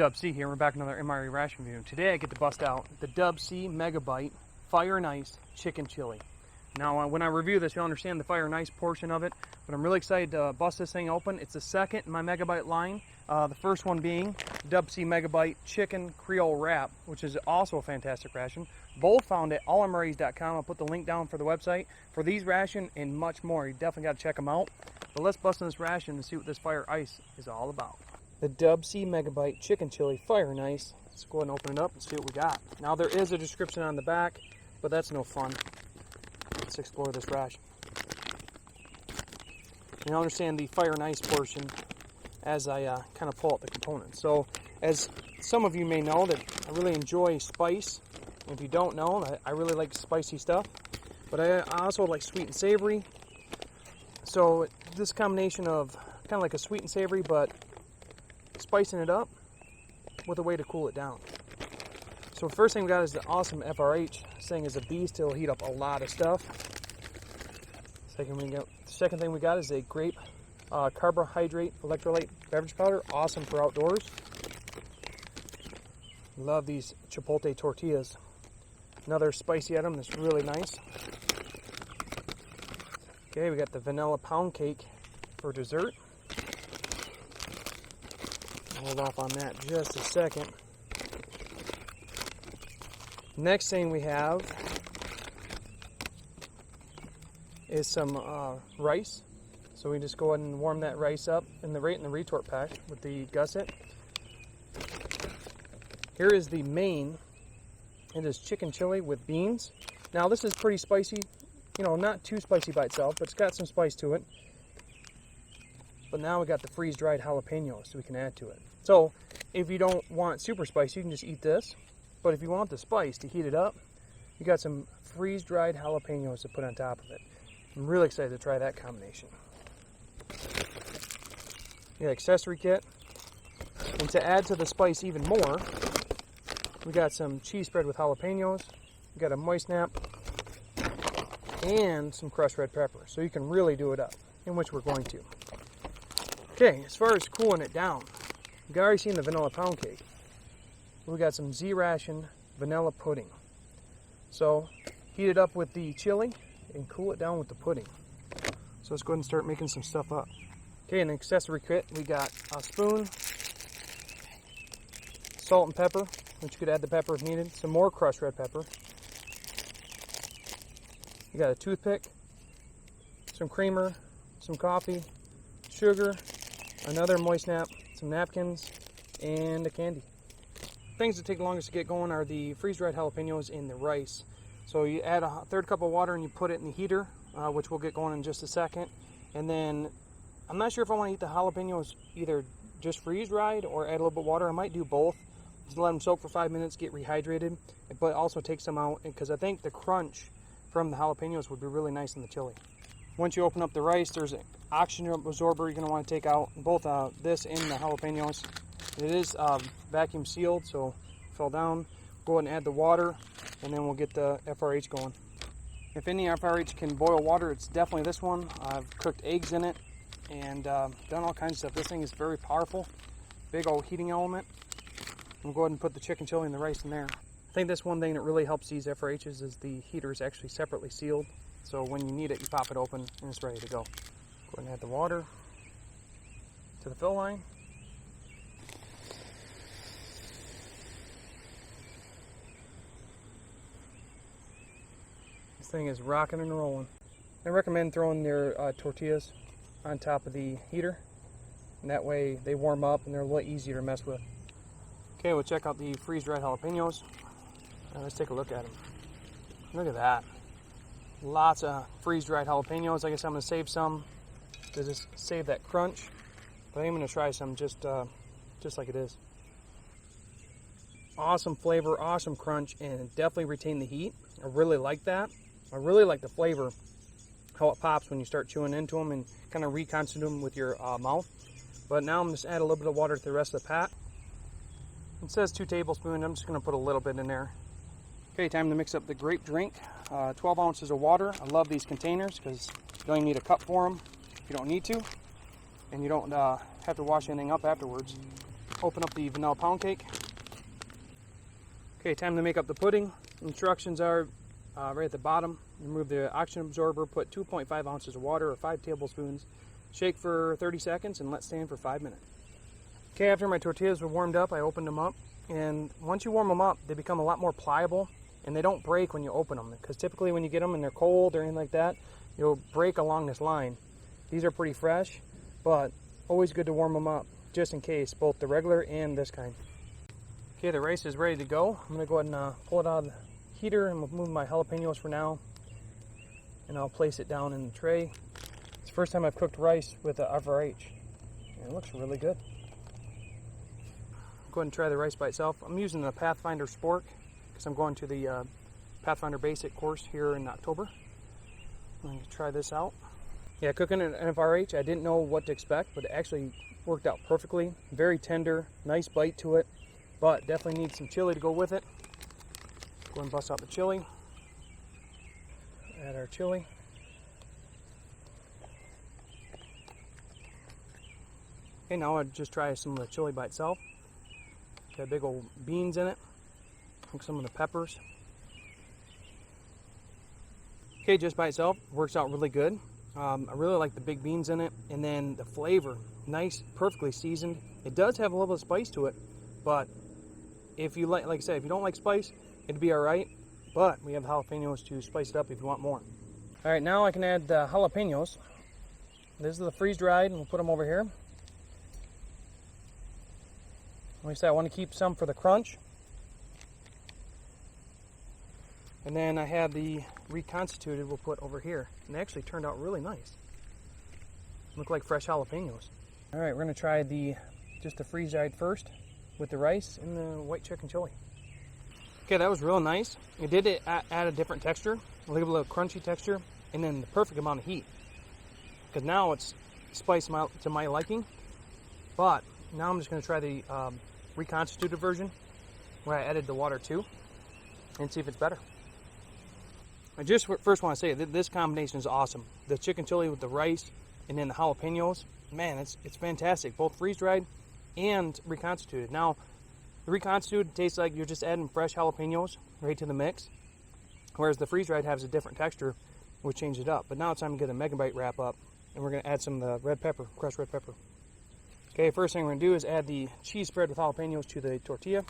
Dub C here. We're back with another MRE ration review. Today I get to bust out the Dub C Megabite Fire and Ice Chicken Chili. Now when I review this, you'll understand the Fire and Ice portion of it, but I'm really excited to bust this thing open. It's the second in my Megabite line. The first one being Dub C Megabite Chicken Creole Wrap, which is also a fantastic ration. Both found at allmres.com. I'll put the link down for the website for these ration and much more. You definitely got to check them out. But let's bust in this ration and see what this Fire Ice is all about. The Dub C Megabite Chicken Chili Fire and Ice. Let's go ahead and open it up and see what we got. Now there is a description on the back, but that's no fun. Let's explore this ration. You understand the Fire and Ice portion as I kind of pull out the components. So as some of you may know, that I really enjoy spice. If you don't know, I really like spicy stuff, but I also like sweet and savory. So this combination of kind of like a sweet and savory, but spicing it up with a way to cool it down. So first thing we got is the awesome FRH. This thing is a beast. It'll heat up a lot of stuff. Second thing we got is a grape carbohydrate electrolyte beverage powder. Awesome for outdoors. Love these chipotle tortillas. Another spicy item that's really nice. Okay, we got the vanilla pound cake for dessert. Hold off on that just a second. Next thing we have is some rice. So we just go ahead and warm that rice up in the retort pack with the gusset. Here is the main. It is chicken chili with beans. Now this is pretty spicy. You know, not too spicy by itself, but it's got some spice to it. But now we got the freeze-dried jalapenos we can add to it. So if you don't want it super spicy, you can just eat this. But if you want the spice to heat it up, you got some freeze-dried jalapenos to put on top of it. I'm really excited to try that combination. The accessory kit. And to add to the spice even more, we got some cheese spread with jalapenos. We got a moist snap and some crushed red pepper. So you can really do it up, in which we're going to. Okay, as far as cooling it down, you've already seen the vanilla pound cake. We got some Z-Ration vanilla pudding. So heat it up with the chili and cool it down with the pudding. So let's go ahead and start making some stuff up. Okay, in the accessory kit, we got a spoon, salt and pepper, which you could add the pepper if needed, some more crushed red pepper. You got a toothpick, some creamer, some coffee, sugar, another moist nap, some napkins, and a candy. Things that take the longest to get going are the freeze-dried jalapenos and the rice. So you add a third cup of water and you put it in the heater, which we'll get going in just a second. And then I'm not sure if I want to eat the jalapenos either just freeze-dried or add a little bit of water. I might do both. Just let them soak for 5 minutes, get rehydrated, but also take some out because I think the crunch from the jalapenos would be really nice in the chili. Once you open up the rice, there's an oxygen absorber you're going to want to take out, both this and the jalapenos. It is vacuum sealed, so fell down. Go ahead and add the water, and then we'll get the FRH going. If any FRH can boil water, it's definitely this one. I've cooked eggs in it and done all kinds of stuff. This thing is very powerful, big old heating element. We'll go ahead and put the chicken chili and the rice in there. I think that's one thing that really helps these FRHs is the heater is actually separately sealed. So when you need it, you pop it open and it's ready to go. Go ahead and add the water to the fill line. This thing is rocking and rolling. I recommend throwing your tortillas on top of the heater. And that way they warm up and they're a little easier to mess with. Okay, we'll check out the freeze-dried jalapenos. Let's take a look at them. Look at that. Lots of freeze-dried jalapenos. I guess I'm going to save some to just save that crunch. But I'm going to try some just like it is. Awesome flavor, awesome crunch, and definitely retain the heat. I really like that. I really like the flavor, how it pops when you start chewing into them and kind of reconstitute them with your mouth. But now I'm going to add a little bit of water to the rest of the pat. It says 2 tablespoons. I'm just going to put a little bit in there. Okay, time to mix up the grape drink. 12 ounces of water. I love these containers because you don't even need a cup for them if you don't need to. And you don't have to wash anything up afterwards. open up the vanilla pound cake. Okay, time to make up the pudding. Instructions are right at the bottom. Remove the oxygen absorber, put 2.5 ounces of water or 5 tablespoons, shake for 30 seconds, and let stand for 5 minutes. Okay, after my tortillas were warmed up, I opened them up. And once you warm them up, they become a lot more pliable, and they don't break when you open them. Because typically when you get them and they're cold or anything like that, you'll break along this line. These are pretty fresh, but always good to warm them up, just in case, both the regular and this kind. Okay, the rice is ready to go. I'm going to go ahead and pull it out of the heater and remove my jalapenos for now. And I'll place it down in the tray. It's the first time I've cooked rice with a FRH. And it looks really good. Go ahead and try the rice by itself. I'm using the Pathfinder Spork because I'm going to the Pathfinder Basic course here in October. I'm going to try this out. Yeah, cooking an FRH, I didn't know what to expect, but it actually worked out perfectly. Very tender, nice bite to it. But definitely need some chili to go with it. Go ahead and bust out the chili. Add our chili. Okay, now I'll just try some of the chili by itself. Got big old beans in it. Cook some of the peppers. Okay, just by itself, works out really good. I really like the big beans in it. And then the flavor, nice, perfectly seasoned. It does have a little bit of spice to it, but if you like I said, if you don't like spice, it'd be all right. But we have jalapenos to spice it up if you want more. All right, now I can add the jalapenos. This is the freeze-dried, and we'll put them over here. Like I said, I want to keep some for the crunch. And then I have the reconstituted we'll put over here. And they actually turned out really nice. Look like fresh jalapenos. All right, we're going to try just the freeze-dried first, with the rice and the white chicken chili. Okay, that was real nice. It did add a different texture, a little bit of crunchy texture, and then the perfect amount of heat. Because now it's spiced to my liking. But now I'm just going to try the reconstituted version, where I added the water too, and see if it's better. I just first want to say that this combination is awesome. The chicken chili with the rice and then the jalapenos, man, it's fantastic. Both freeze-dried and reconstituted. Now, the reconstituted tastes like you're just adding fresh jalapenos right to the mix, whereas the freeze-dried has a different texture, which changed it up. But now it's time to get a Megabite wrap up, and we're going to add some of the red pepper, crushed red pepper. Okay, first thing we're going to do is add the cheese spread with jalapenos to the tortilla.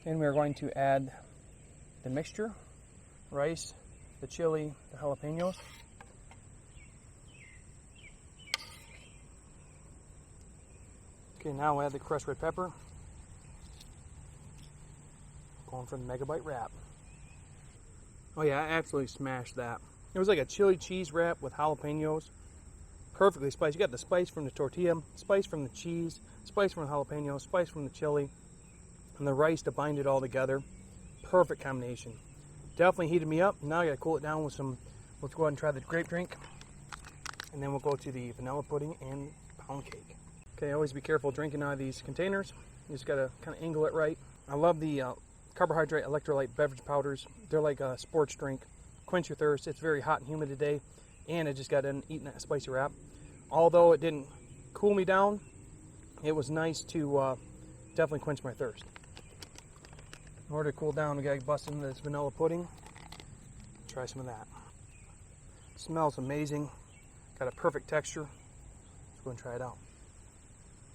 Then we're going to add the mixture, rice, the chili, the jalapenos. Okay, now we'll add the crushed red pepper. Going for the Megabite wrap. Oh yeah, I absolutely smashed that. It was like a chili cheese wrap with jalapenos. Perfectly spiced. You got the spice from the tortilla, spice from the cheese, spice from the jalapenos, spice from the chili, and the rice to bind it all together. Perfect combination. Definitely heated me up. Now I gotta cool it down with some, let's go ahead and try the grape drink. And then we'll go to the vanilla pudding and pound cake. Okay, always be careful drinking out of these containers. You just gotta kind of angle it right. I love the carbohydrate electrolyte beverage powders. They're like a sports drink. Quench your thirst. It's very hot and humid today, and I just got done eating that spicy wrap. Although it didn't cool me down, it was nice to definitely quench my thirst. In order to cool down, we gotta bust into this vanilla pudding. Try some of that. Smells amazing. Got a perfect texture. Let's go and try it out.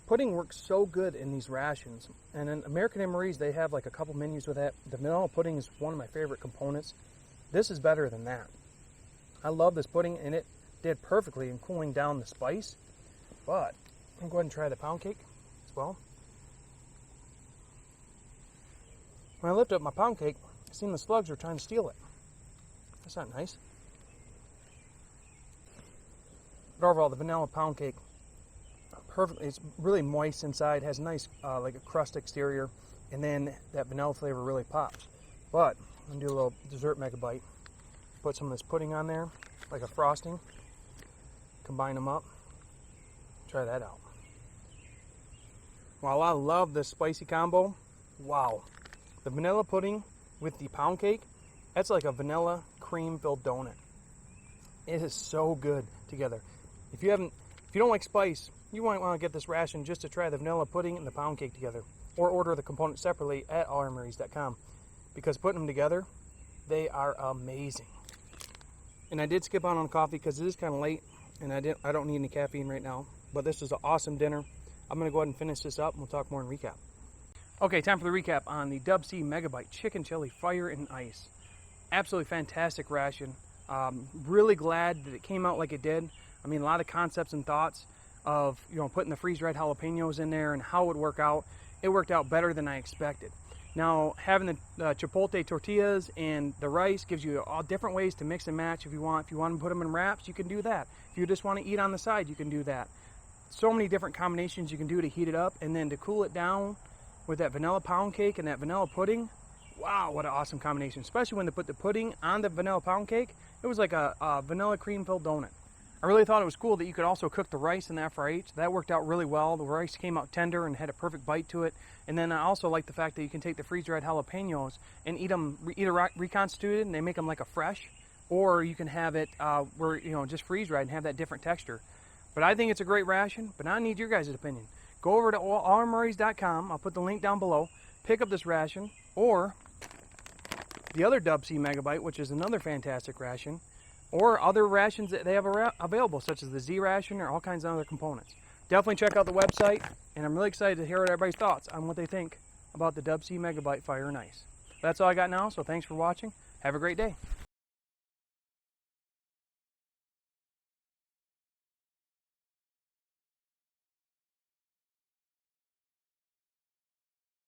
Pudding works so good in these rations. And in American MREs, they have like a couple menus with that. The vanilla pudding is one of my favorite components. This is better than that. I love this pudding, and it did perfectly in cooling down the spice. But I'm going to go ahead and try the pound cake as well. When I lifted up my pound cake, I seen the slugs were trying to steal it. That's not nice. But overall, the vanilla pound cake, perfect. It's really moist inside, has a nice like a crust exterior, and then that vanilla flavor really pops. But I'm gonna do a little dessert Megabite. Put some of this pudding on there, like a frosting. Combine them up. Try that out. While I love this spicy combo, wow. The vanilla pudding with the pound cake, that's like a vanilla cream filled donut. It is so good together. If you don't like spice, you might want to get this ration just to try the vanilla pudding and the pound cake together, or order the components separately at allmres.com, because putting them together, they are amazing. And I did skip out on coffee because it is kind of late, and I don't need any caffeine right now. But this is an awesome dinner. I'm going to go ahead and finish this up, and we'll talk more in recap. Okay, time for the recap on the Dub C Megabite Chicken Chili Fire and Ice. Absolutely fantastic ration. Really glad that it came out like it did. I mean, a lot of concepts and thoughts of, you know, putting the freeze-dried jalapenos in there and how it would work out. It worked out better than I expected. Now, having the chipotle tortillas and the rice gives you all different ways to mix and match if you want. If you want to put them in wraps, you can do that. If you just want to eat on the side, you can do that. So many different combinations you can do to heat it up, and then to cool it down with that vanilla pound cake and that vanilla pudding. Wow, what an awesome combination, especially when they put the pudding on the vanilla pound cake. It was like a vanilla cream-filled donut. I really thought it was cool that you could also cook the rice in the FRH. That worked out really well. The rice came out tender and had a perfect bite to it. And then I also like the fact that you can take the freeze-dried jalapenos and eat them either reconstituted and they make them like a fresh, or you can have it where, you know, just freeze-dried and have that different texture. But I think it's a great ration, but I need your guys' opinion. Go over to allmres.com. I'll put the link down below. Pick up this ration, or the other Dub C Megabite, which is another fantastic ration, or other rations that they have available, such as the Z ration or all kinds of other components. Definitely check out the website, and I'm really excited to hear everybody's thoughts on what they think about the Dub C Megabite Fire and Ice. That's all I got now, so thanks for watching. Have a great day.